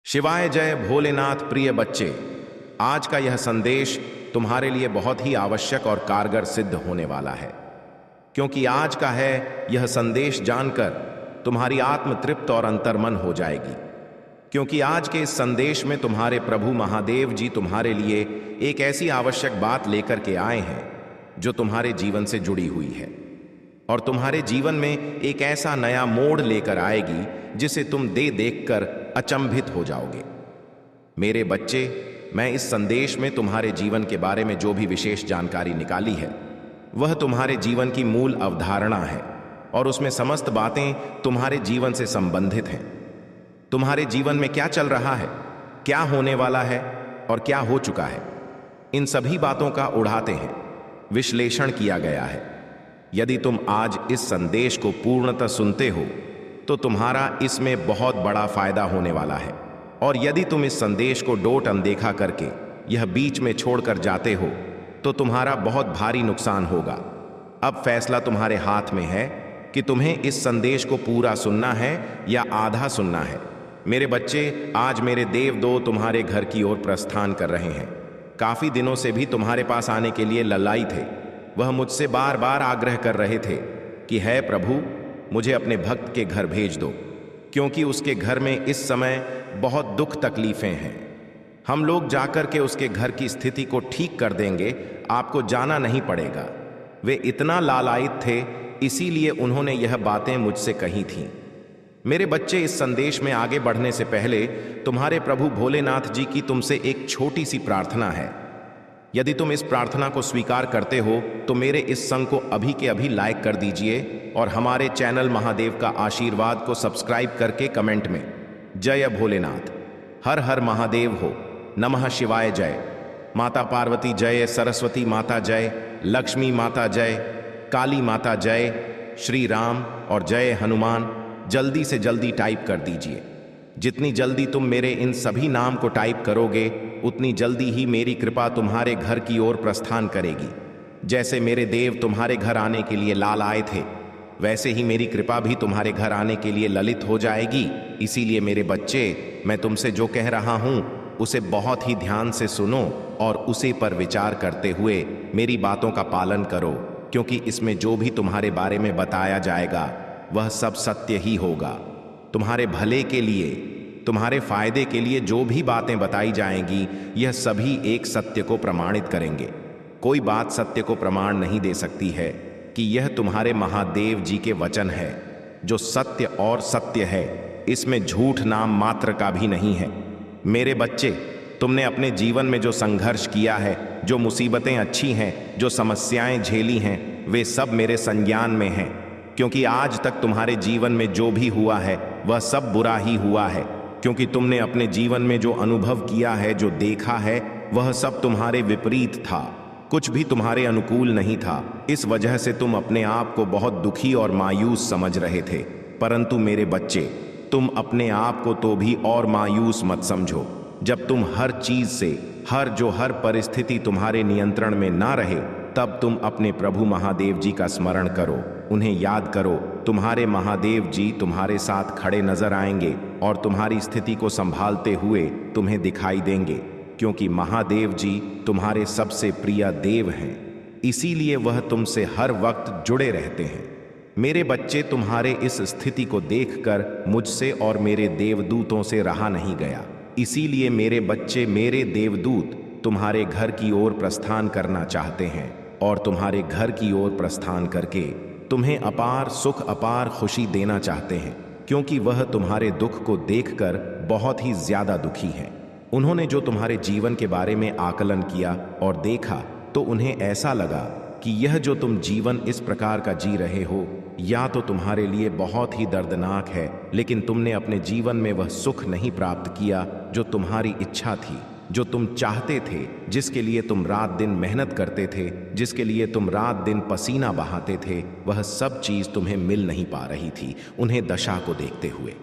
शिवाय जय भोलेनाथ। प्रिय बच्चे, आज का यह संदेश तुम्हारे लिए बहुत ही आवश्यक और कारगर सिद्ध होने वाला है, क्योंकि आज का है यह संदेश जानकर तुम्हारी आत्म तृप्त और अंतर्मन हो जाएगी। क्योंकि आज के इस संदेश में तुम्हारे प्रभु महादेव जी तुम्हारे लिए एक ऐसी आवश्यक बात लेकर के आए हैं जो तुम्हारे जीवन से जुड़ी हुई है और तुम्हारे जीवन में एक ऐसा नया मोड़ लेकर आएगी जिसे तुम देखकर अचंभित हो जाओगे। मेरे बच्चे, मैं इस संदेश में तुम्हारे जीवन के बारे में जो भी विशेष जानकारी निकाली है वह तुम्हारे जीवन की मूल अवधारणा है और उसमें समस्त बातें तुम्हारे जीवन से संबंधित हैं। तुम्हारे जीवन में क्या चल रहा है, क्या होने वाला है और क्या हो चुका है, इन सभी बातों का उड़ाते हैं विश्लेषण किया गया है। यदि तुम आज इस संदेश को पूर्णतः सुनते हो तो तुम्हारा इसमें बहुत बड़ा फायदा होने वाला है, और यदि तुम इस संदेश को डोट अनदेखा करके यह बीच में छोड़कर जाते हो तो तुम्हारा बहुत भारी नुकसान होगा। अब फैसला तुम्हारे हाथ में है कि तुम्हें इस संदेश को पूरा सुनना है या आधा सुनना है। मेरे बच्चे, आज मेरे देवदूत तुम्हारे घर की ओर प्रस्थान कर रहे हैं। काफी दिनों से भी तुम्हारे पास आने के लिए लल्लाई थे। वह मुझसे बार बार आग्रह कर रहे थे कि है प्रभु, मुझे अपने भक्त के घर भेज दो, क्योंकि उसके घर में इस समय बहुत दुख तकलीफें हैं। हम लोग जाकर के उसके घर की स्थिति को ठीक कर देंगे, आपको जाना नहीं पड़ेगा। वे इतना लालायित थे, इसीलिए उन्होंने यह बातें मुझसे कही थीं। मेरे बच्चे, इस संदेश में आगे बढ़ने से पहले तुम्हारे प्रभु भोलेनाथ जी की तुमसे एक छोटी सी प्रार्थना है। यदि तुम इस प्रार्थना को स्वीकार करते हो तो मेरे इस संग को अभी के अभी लाइक कर दीजिए और हमारे चैनल महादेव का आशीर्वाद को सब्सक्राइब करके कमेंट में जय भोलेनाथ, हर हर महादेव हो, नमः शिवाय जय, माता पार्वती जय, सरस्वती माता जय, लक्ष्मी माता जय, काली माता जय, श्री राम और जय हनुमान। जल्दी से जल्दी टाइप कर दीजिए। जितनी जल्दी तुम मेरे इन सभी नाम को टाइप करोगे उतनी जल्दी ही मेरी कृपा तुम्हारे घर की ओर प्रस्थान करेगी। जैसे मेरे देव तुम्हारे घर आने के लिए लाल आए थे, वैसे ही मेरी कृपा भी तुम्हारे घर आने के लिए ललित हो जाएगी। इसीलिए मेरे बच्चे, मैं तुमसे जो कह रहा हूं उसे बहुत ही ध्यान से सुनो और उसी पर विचार करते हुए मेरी बातों का पालन करो, क्योंकि इसमें जो भी तुम्हारे बारे में बताया जाएगा वह सब सत्य ही होगा। तुम्हारे भले के लिए, तुम्हारे फायदे के लिए जो भी बातें बताई जाएंगी यह सभी एक सत्य को प्रमाणित करेंगे। कोई बात सत्य को प्रमाण नहीं दे सकती है कि यह तुम्हारे महादेव जी के वचन है जो सत्य और सत्य है। इसमें झूठ नाम मात्र का भी नहीं है। मेरे बच्चे, तुमने अपने जीवन में जो संघर्ष किया है, जो मुसीबतें अच्छी हैं, जो समस्याएं झेली हैं, वे सब मेरे संज्ञान में हैं। क्योंकि आज तक तुम्हारे जीवन में जो भी हुआ है वह सब बुरा ही हुआ है, क्योंकि तुमने अपने जीवन में जो अनुभव किया है, जो देखा है, वह सब तुम्हारे विपरीत था। कुछ भी तुम्हारे अनुकूल नहीं था। इस वजह से तुम अपने आप को बहुत दुखी और मायूस समझ रहे थे। परंतु मेरे बच्चे, तुम अपने आप को तो भी और मायूस मत समझो। जब तुम हर चीज से, हर परिस्थिति तुम्हारे नियंत्रण में ना रहे, तब तुम अपने प्रभु महादेव जी का स्मरण करो, उन्हें याद करो। तुम्हारे महादेव जी तुम्हारे साथ खड़े नजर आएंगे और तुम्हारी स्थिति को संभालते हुए तुम्हें दिखाई देंगे, क्योंकि महादेव जी तुम्हारे सबसे प्रिय देव हैं। इसीलिए वह तुमसे हर वक्त जुड़े रहते हैं। मेरे बच्चे, तुम्हारे इस स्थिति को देखकर मुझसे और मेरे देवदूतों से रहा नहीं गया। इसीलिए मेरे बच्चे, मेरे देवदूत तुम्हारे घर की ओर प्रस्थान करना चाहते हैं और तुम्हारे घर की ओर प्रस्थान करके तुम्हें अपार सुख, अपार खुशी देना चाहते हैं, क्योंकि वह तुम्हारे दुख को देखकर बहुत ही ज्यादा दुखी हैं। उन्होंने जो तुम्हारे जीवन के बारे में आकलन किया और देखा तो उन्हें ऐसा लगा कि यह जो तुम जीवन इस प्रकार का जी रहे हो, या तो तुम्हारे लिए बहुत ही दर्दनाक है, लेकिन तुमने अपने जीवन में वह सुख नहीं प्राप्त किया जो तुम्हारी इच्छा थी, जो तुम चाहते थे, जिसके लिए तुम रात दिन मेहनत करते थे, जिसके लिए तुम रात दिन पसीना बहाते थे, वह सब चीज तुम्हें मिल नहीं पा रही थी उन्हें दशा को देखते हुए।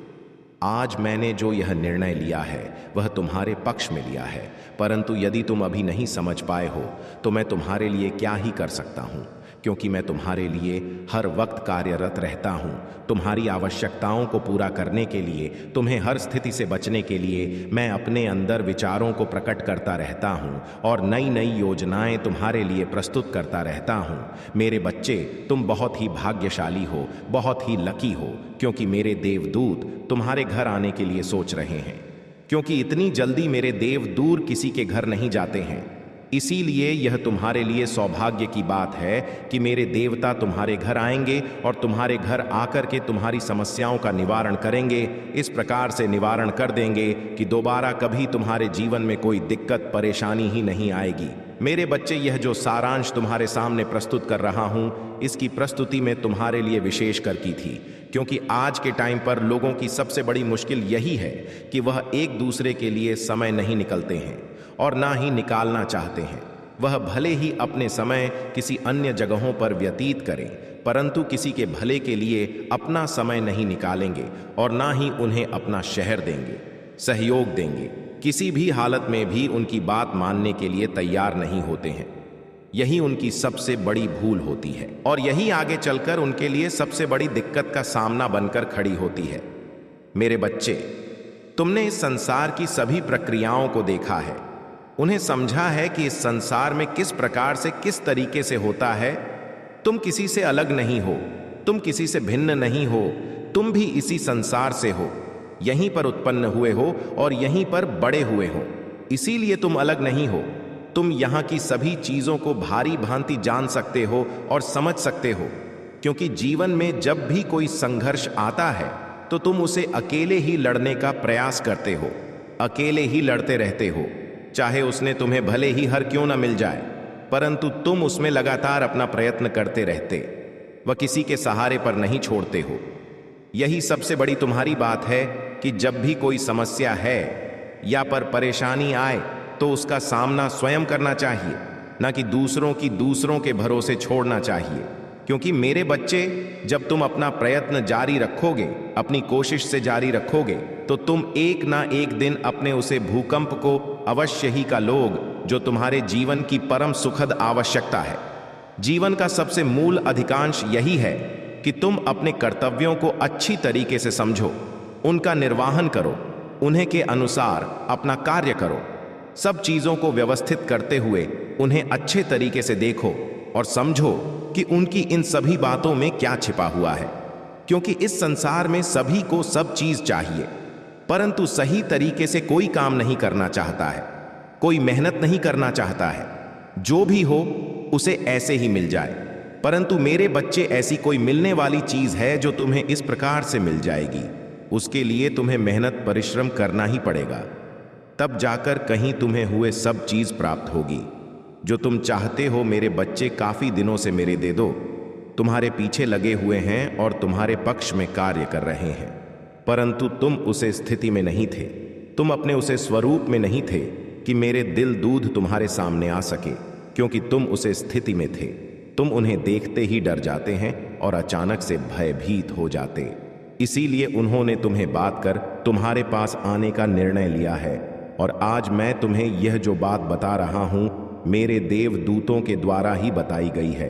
आज मैंने जो यह निर्णय लिया है वह तुम्हारे पक्ष में लिया है, परंतु यदि तुम अभी नहीं समझ पाए हो तो मैं तुम्हारे लिए क्या ही कर सकता हूँ। क्योंकि मैं तुम्हारे लिए हर वक्त कार्यरत रहता हूँ। तुम्हारी आवश्यकताओं को पूरा करने के लिए, तुम्हें हर स्थिति से बचने के लिए मैं अपने अंदर विचारों को प्रकट करता रहता हूँ और नई नई योजनाएं तुम्हारे लिए प्रस्तुत करता रहता हूँ। मेरे बच्चे, तुम बहुत ही भाग्यशाली हो, बहुत ही लकी हो, क्योंकि मेरे देवदूत तुम्हारे घर आने के लिए सोच रहे हैं। क्योंकि इतनी जल्दी मेरे देव दूर किसी के घर नहीं जाते हैं, इसीलिए यह तुम्हारे लिए सौभाग्य की बात है कि मेरे देवता तुम्हारे घर आएंगे और तुम्हारे घर आकर के तुम्हारी समस्याओं का निवारण करेंगे। इस प्रकार से निवारण कर देंगे कि दोबारा कभी तुम्हारे जीवन में कोई दिक्कत परेशानी ही नहीं आएगी। मेरे बच्चे, यह जो सारांश तुम्हारे सामने प्रस्तुत कर रहा हूं, इसकी प्रस्तुति में तुम्हारे लिए विशेष कर की थी, क्योंकि आज के टाइम पर लोगों की सबसे बड़ी मुश्किल यही है कि वह एक दूसरे के लिए समय नहीं निकलते हैं और ना ही निकालना चाहते हैं। वह भले ही अपने समय किसी अन्य जगहों पर व्यतीत करें, परंतु किसी के भले के लिए अपना समय नहीं निकालेंगे और ना ही उन्हें अपना शहर देंगे, सहयोग देंगे। किसी भी हालत में भी उनकी बात मानने के लिए तैयार नहीं होते हैं। यही उनकी सबसे बड़ी भूल होती है और यही आगे चलकर उनके लिए सबसे बड़ी दिक्कत का सामना बनकर खड़ी होती है। मेरे बच्चे, तुमने इस संसार की सभी प्रक्रियाओं को देखा है, उन्हें समझा है कि इस संसार में किस प्रकार से, किस तरीके से होता है। तुम किसी से अलग नहीं हो, तुम किसी से भिन्न नहीं हो, तुम भी इसी संसार से हो, यहीं पर उत्पन्न हुए हो और यहीं पर बड़े हुए हो, इसीलिए तुम अलग नहीं हो। तुम यहाँ की सभी चीजों को भारी भांति जान सकते हो और समझ सकते हो, क्योंकि जीवन में जब भी कोई संघर्ष आता है तो तुम उसे अकेले ही लड़ने का प्रयास करते हो, अकेले ही लड़ते रहते हो, चाहे उसने तुम्हें भले ही हर क्यों न मिल जाए, परंतु तुम उसमें लगातार अपना प्रयत्न करते रहते, वह किसी के सहारे पर नहीं छोड़ते हो। यही सबसे बड़ी तुम्हारी बात है कि जब भी कोई समस्या है या पर परेशानी आए तो उसका सामना स्वयं करना चाहिए, ना कि दूसरों के भरोसे छोड़ना चाहिए। क्योंकि मेरे बच्चे, जब तुम अपना प्रयत्न जारी रखोगे, अपनी कोशिश से जारी रखोगे, तो तुम एक ना एक दिन अपने उसे भूकंप को अवश्य ही का लोग, जो तुम्हारे जीवन की परम सुखद आवश्यकता है। जीवन का सबसे मूल अधिकांश यही है कि तुम अपने कर्तव्यों को अच्छी तरीके से समझो, उनका निर्वाहन करो, उन्हें के अनुसार अपना कार्य करो। सब चीजों को व्यवस्थित करते हुए उन्हें अच्छे तरीके से देखो और समझो कि उनकी इन सभी बातों में क्या छिपा हुआ है। क्योंकि इस संसार में सभी को सब चीज चाहिए, परंतु सही तरीके से कोई काम नहीं करना चाहता है, कोई मेहनत नहीं करना चाहता है। जो भी हो उसे ऐसे ही मिल जाए। परंतु मेरे बच्चे, ऐसी कोई मिलने वाली चीज है जो तुम्हें इस प्रकार से मिल जाएगी, उसके लिए तुम्हें मेहनत परिश्रम करना ही पड़ेगा, तब जाकर कहीं तुम्हें हुए सब चीज प्राप्त होगी। जो तुम चाहते हो मेरे बच्चे, काफी दिनों से मेरे दे दो, तुम्हारे पीछे लगे हुए हैं और तुम्हारे पक्ष में कार्य कर रहे हैं, परंतु तुम उसे स्थिति में नहीं थे, तुम अपने उसे स्वरूप में नहीं थे कि मेरे दिल दूध तुम्हारे सामने आ सके, क्योंकि तुम उसे स्थिति में थे। तुम उन्हें देखते ही डर जाते हैं और अचानक से भयभीत हो जाते। इसीलिए उन्होंने तुम्हें बात कर तुम्हारे पास आने का निर्णय लिया है। और आज मैं तुम्हें यह जो बात बता रहा हूं, मेरे देवदूतों के द्वारा ही बताई गई है।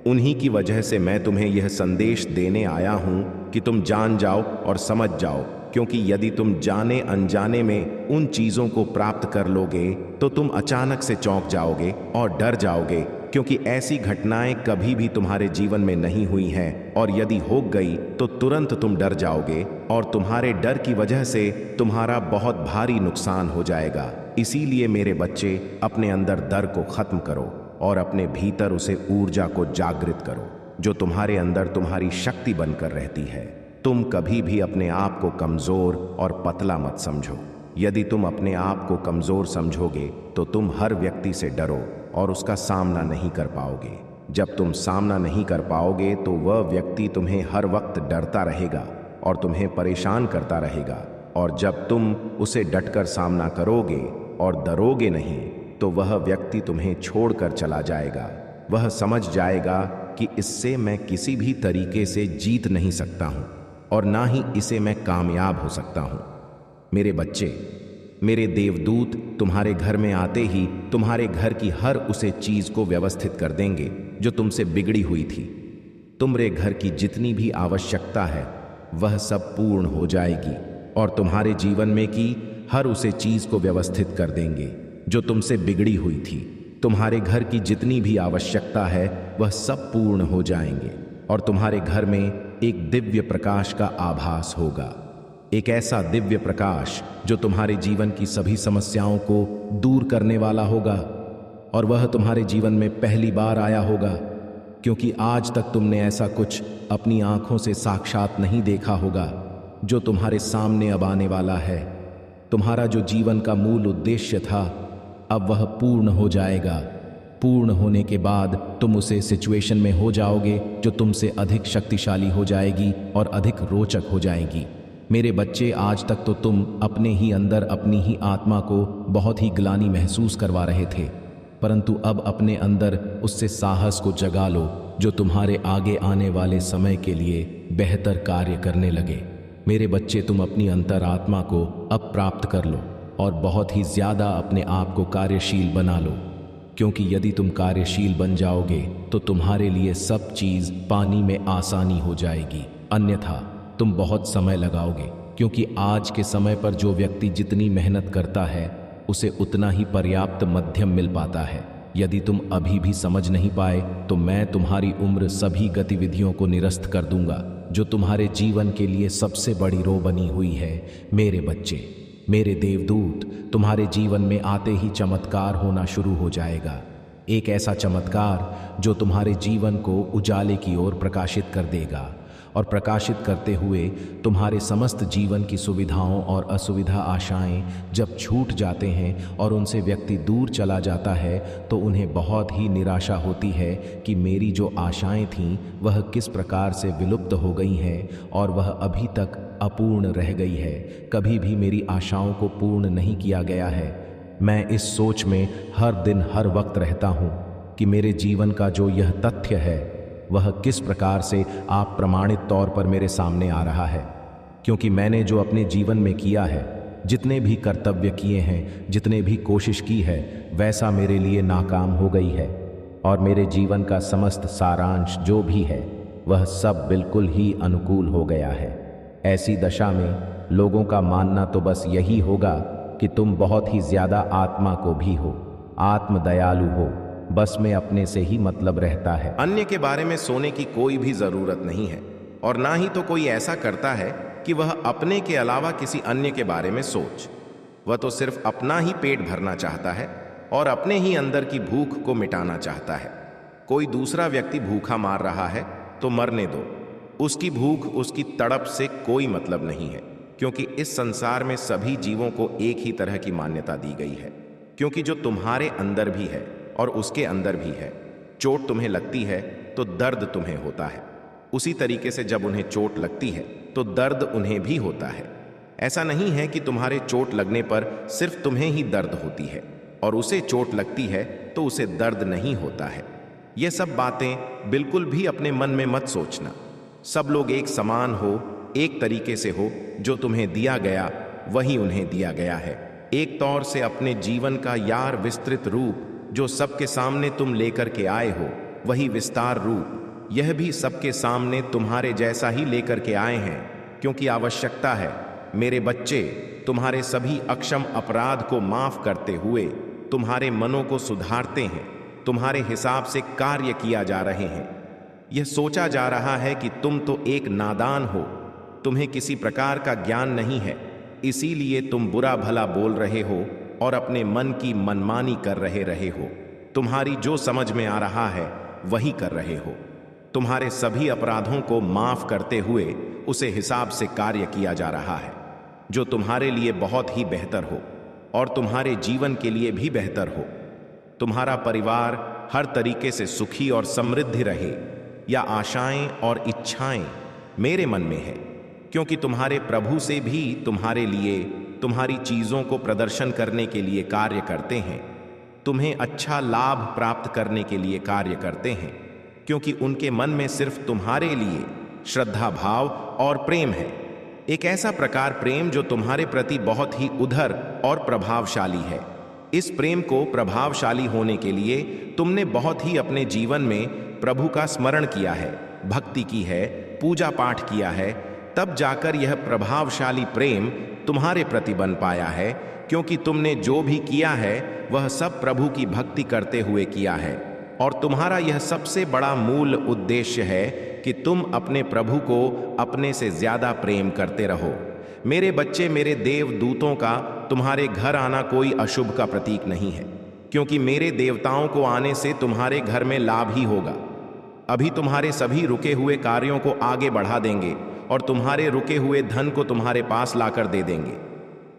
उन्हीं की वजह से मैं तुम्हें यह संदेश देने आया हूं कि तुम जान जाओ और समझ जाओ, क्योंकि यदि तुम जाने अनजाने में उन चीजों को प्राप्त कर लोगे तो तुम अचानक से चौंक जाओगे और डर जाओगे, क्योंकि ऐसी घटनाएं कभी भी तुम्हारे जीवन में नहीं हुई हैं, और यदि हो गई तो तुरंत तुम डर जाओगे और तुम्हारे डर की वजह से तुम्हारा बहुत भारी नुकसान हो जाएगा। इसीलिए मेरे बच्चे, अपने अंदर डर को खत्म करो और अपने भीतर उसे ऊर्जा को जागृत करो, जो तुम्हारे अंदर तुम्हारी शक्ति बनकर रहती है। तुम कभी भी अपने आप को कमजोर और पतला मत समझो। यदि तुम अपने आप को कमजोर समझोगे तो तुम हर व्यक्ति से डरो और उसका सामना नहीं कर पाओगे। जब तुम सामना नहीं कर पाओगे तो वह व्यक्ति तुम्हें हर वक्त डरता रहेगा और तुम्हें परेशान करता रहेगा, और जब तुम उसे डटकर सामना करोगे और डरोगे नहीं तो वह व्यक्ति तुम्हें छोड़कर चला जाएगा। वह समझ जाएगा कि इससे मैं किसी भी तरीके से जीत नहीं सकता हूं और ना ही इसे मैं कामयाब हो सकता हूं। मेरे बच्चे, मेरे देवदूत तुम्हारे घर में आते ही तुम्हारे घर की हर उसे चीज को व्यवस्थित कर देंगे जो तुमसे बिगड़ी हुई थी। तुम्हारे घर की जितनी भी आवश्यकता है वह सब पूर्ण हो जाएगी और तुम्हारे जीवन में की हर उसे चीज को व्यवस्थित कर देंगे जो तुमसे बिगड़ी हुई थी। तुम्हारे घर की जितनी भी आवश्यकता है वह सब पूर्ण हो जाएंगे और तुम्हारे घर में एक दिव्य प्रकाश का आभास होगा, एक ऐसा दिव्य प्रकाश जो तुम्हारे जीवन की सभी समस्याओं को दूर करने वाला होगा। और वह तुम्हारे जीवन में पहली बार आया होगा, क्योंकि आज तक तुमने ऐसा कुछ अपनी आंखों से साक्षात नहीं देखा होगा जो तुम्हारे सामने अब आने वाला है। तुम्हारा जो जीवन का मूल उद्देश्य था अब वह पूर्ण हो जाएगा। पूर्ण होने के बाद तुम उसे सिचुएशन में हो जाओगे जो तुमसे अधिक शक्तिशाली हो जाएगी और अधिक रोचक हो जाएगी। मेरे बच्चे, आज तक तो तुम अपने ही अंदर अपनी ही आत्मा को बहुत ही ग्लानि महसूस करवा रहे थे, परंतु अब अपने अंदर उससे साहस को जगा लो जो तुम्हारे आगे आने वाले समय के लिए बेहतर कार्य करने लगे। मेरे बच्चे, तुम अपनी अंतरात्मा को अब प्राप्त कर लो और बहुत ही ज्यादा अपने आप को कार्यशील बना लो, क्योंकि यदि तुम कार्यशील बन जाओगे तो तुम्हारे लिए सब चीज पानी में आसानी हो जाएगी, अन्यथा तुम बहुत समय लगाओगे। क्योंकि आज के समय पर जो व्यक्ति जितनी मेहनत करता है उसे उतना ही पर्याप्त मध्यम मिल पाता है। यदि तुम अभी भी समझ नहीं पाए तो मैं तुम्हारी उम्र सभी गतिविधियों को निरस्त कर दूंगा जो तुम्हारे जीवन के लिए सबसे बड़ी रो बनी हुई है। मेरे बच्चे, मेरे देवदूत, तुम्हारे जीवन में आते ही चमत्कार होना शुरू हो जाएगा। एक ऐसा चमत्कार जो तुम्हारे जीवन को उजाले की ओर प्रकाशित कर देगा और प्रकाशित करते हुए तुम्हारे समस्त जीवन की सुविधाओं और असुविधा आशाएं जब छूट जाते हैं और उनसे व्यक्ति दूर चला जाता है तो उन्हें बहुत ही निराशा होती है कि मेरी जो आशाएं थीं वह किस प्रकार से विलुप्त हो गई हैं और वह अभी तक अपूर्ण रह गई है। कभी भी मेरी आशाओं को पूर्ण नहीं किया गया है। मैं इस सोच में हर दिन हर वक्त रहता हूँ कि मेरे जीवन का जो यह तथ्य है वह किस प्रकार से आप प्रमाणित तौर पर मेरे सामने आ रहा है, क्योंकि मैंने जो अपने जीवन में किया है, जितने भी कर्तव्य किए हैं, जितने भी कोशिश की है, वैसा मेरे लिए नाकाम हो गई है और मेरे जीवन का समस्त सारांश जो भी है वह सब बिल्कुल ही अनुकूल हो गया है। ऐसी दशा में लोगों का मानना तो बस यही होगा कि तुम बहुत ही ज्यादा आत्मा को भी हो, आत्मदयालु हो, बस में अपने से ही मतलब रहता है। अन्य के बारे में सोने की कोई भी जरूरत नहीं है और ना ही तो कोई ऐसा करता है कि वह अपने के अलावा किसी अन्य के बारे में सोच। वह तो सिर्फ अपना ही पेट भरना चाहता है और अपने ही अंदर की भूख को मिटाना चाहता है। कोई दूसरा व्यक्ति भूखा मार रहा है तो मरने दो, उसकी भूख, उसकी तड़प से कोई मतलब नहीं है, क्योंकि इस संसार में सभी जीवों को एक ही तरह की मान्यता दी गई है। क्योंकि जो तुम्हारे अंदर भी है और उसके अंदर भी है, चोट तुम्हें लगती है तो दर्द तुम्हें होता है, उसी तरीके से जब उन्हें चोट लगती है तो दर्द उन्हें भी होता है। ऐसा नहीं है कि तुम्हारे चोट लगने पर सिर्फ तुम्हें ही दर्द होती है और उसे चोट लगती है तो उसे दर्द नहीं होता है। ये सब बातें बिल्कुल भी अपने मन में मत सोचना। सब लोग एक समान हो, एक तरीके से हो, जो तुम्हें दिया गया वही उन्हें दिया गया है। एक तौर से अपने जीवन का यार विस्तृत रूप जो सबके सामने तुम लेकर के आए हो वही विस्तार रूप यह भी सबके सामने तुम्हारे जैसा ही लेकर के आए हैं, क्योंकि आवश्यकता है। मेरे बच्चे, तुम्हारे सभी अक्षम अपराध को माफ करते हुए तुम्हारे मनों को सुधारते हैं, तुम्हारे हिसाब से कार्य किया जा रहे हैं। यह सोचा जा रहा है कि तुम तो एक नादान हो, तुम्हें किसी प्रकार का ज्ञान नहीं है, इसीलिए तुम बुरा भला बोल रहे हो और अपने मन की मनमानी कर रहे हो। तुम्हारी जो समझ में आ रहा है वही कर रहे हो। तुम्हारे सभी अपराधों को माफ करते हुए उसे हिसाब से कार्य किया जा रहा है, जो तुम्हारे लिए बहुत ही बेहतर हो और तुम्हारे जीवन के लिए भी बेहतर हो। तुम्हारा परिवार हर तरीके से सुखी और समृद्ध रहे, या आशाएं और इच्छाएं मेरे मन में है, क्योंकि तुम्हारे प्रभु से भी तुम्हारे लिए, तुम्हारी चीजों को प्रदर्शन करने के लिए कार्य करते हैं, तुम्हें अच्छा लाभ प्राप्त करने के लिए कार्य करते हैं, क्योंकि उनके मन में सिर्फ तुम्हारे लिए श्रद्धा भाव और प्रेम है। एक ऐसा प्रकार प्रेम जो तुम्हारे प्रति बहुत ही उदार और प्रभावशाली है। इस प्रेम को प्रभावशाली होने के लिए तुमने बहुत ही अपने जीवन में प्रभु का स्मरण किया है, भक्ति की है, पूजा पाठ किया है, तब जाकर यह प्रभावशाली प्रेम तुम्हारे प्रति बन पाया है, क्योंकि तुमने जो भी किया है वह सब प्रभु की भक्ति करते हुए किया है। और तुम्हारा यह सबसे बड़ा मूल उद्देश्य है कि तुम अपने प्रभु को अपने से ज्यादा प्रेम करते रहो। मेरे बच्चे, मेरे देवदूतों का तुम्हारे घर आना कोई अशुभ का प्रतीक नहीं है, क्योंकि मेरे देवताओं को आने से तुम्हारे घर में लाभ ही होगा। अभी तुम्हारे सभी रुके हुए कार्यों को आगे बढ़ा देंगे और तुम्हारे रुके हुए धन को तुम्हारे पास लाकर दे देंगे।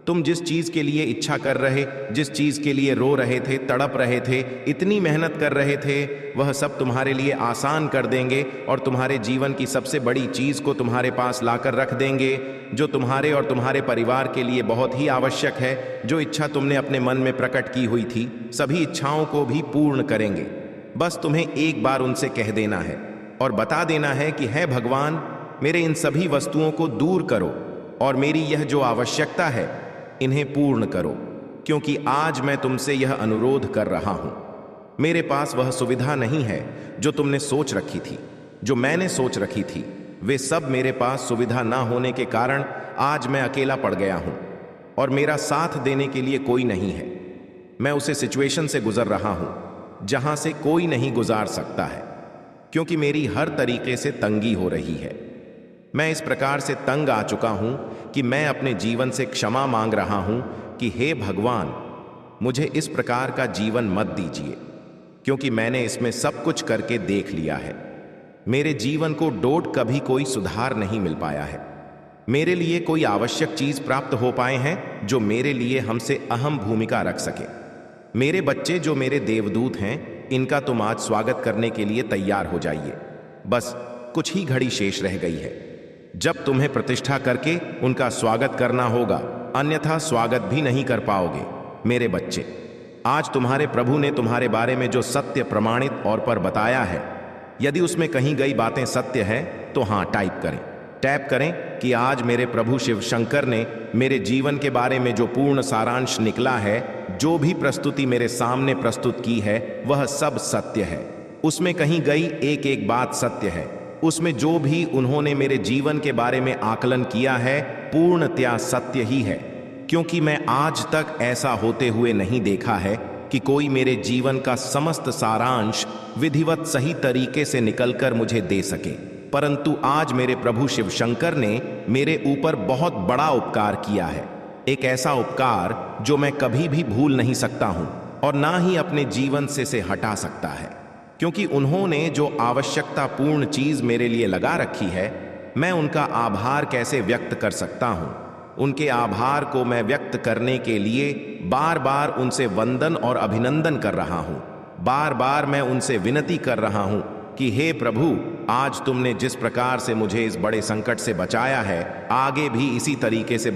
तुम जिस चीज के लिए इच्छा कर रहे, जिस चीज के लिए रो रहे थे, तड़प रहे थे, इतनी मेहनत कर रहे थे, वह सब तुम्हारे लिए आसान कर देंगे और तुम्हारे जीवन की सबसे बड़ी चीज को तुम्हारे पास लाकर रख देंगे, जो तुम्हारे और तुम्हारे परिवार के लिए बहुत ही आवश्यक है। जो इच्छा तुमने अपने मन में प्रकट की हुई थी, सभी इच्छाओं को भी पूर्ण करेंगे। बस तुम्हें एक बार उनसे कह देना है और बता देना है कि हे भगवान, मेरे इन सभी वस्तुओं को दूर करो और मेरी यह जो आवश्यकता है इन्हें पूर्ण करो, क्योंकि आज मैं तुमसे यह अनुरोध कर रहा हूं। मेरे पास वह सुविधा नहीं है जो तुमने सोच रखी थी, जो मैंने सोच रखी थी। वे सब मेरे पास सुविधा ना होने के कारण आज मैं अकेला पड़ गया हूं और मेरा साथ देने के लिए कोई नहीं है। मैं उसे सिचुएशन से गुजर रहा हूं जहां से कोई नहीं गुजार सकता है, क्योंकि मेरी हर तरीके से तंगी हो रही है। मैं इस प्रकार से तंग आ चुका हूं कि मैं अपने जीवन से क्षमा मांग रहा हूं कि हे भगवान, मुझे इस प्रकार का जीवन मत दीजिए, क्योंकि मैंने इसमें सब कुछ करके देख लिया है। मेरे जीवन को डोट कभी कोई सुधार नहीं मिल पाया है। मेरे लिए कोई आवश्यक चीज प्राप्त हो पाए हैं जो मेरे लिए हमसे अहम भूमिका रख सके। मेरे बच्चे जो मेरे देवदूत हैं, इनका तुम आज स्वागत करने के लिए तैयार हो जाइए। बस कुछ ही घड़ी शेष रह गई है जब तुम्हें प्रतिष्ठा करके उनका स्वागत करना होगा, अन्यथा स्वागत भी नहीं कर पाओगे। मेरे बच्चे, आज तुम्हारे प्रभु ने तुम्हारे बारे में जो सत्य प्रमाणित और पर बताया है, यदि उसमें कहीं गई बातें सत्य है तो हाँ टैप करें कि आज मेरे प्रभु शिव शंकर ने मेरे जीवन के बारे में जो पूर्ण सारांश निकला है, जो भी प्रस्तुति मेरे सामने प्रस्तुत की है, वह सब सत्य है। उसमें कहीं गई एक एक बात सत्य है। उसमें जो भी उन्होंने मेरे जीवन के बारे में आकलन किया है, पूर्णतया सत्य ही है, क्योंकि मैं आज तक ऐसा होते हुए नहीं देखा है कि कोई मेरे जीवन का समस्त सारांश विधिवत सही तरीके से निकलकर मुझे दे सके। परंतु आज मेरे प्रभु शिव शंकर ने मेरे ऊपर बहुत बड़ा उपकार किया है, एक ऐसा उपकार जो मैं कभी भी भूल नहीं सकता हूं और ना ही अपने जीवन से हटा सकता है, क्योंकि उन्होंने जो आवश्यकता पूर्ण चीज मेरे लिए लगा रखी है, मैं उनका आभार कैसे व्यक्त कर सकता हूं। उनके आभार को मैं व्यक्त करने के लिए बार बार उनसे वंदन और अभिनंदन कर रहा हूं। बार बार मैं उनसे विनती कर रहा हूं कि हे प्रभु, आज तुमने जिस प्रकार से मुझे इस बड़े संकट से बचाया है, आगे भी इसी तरीके से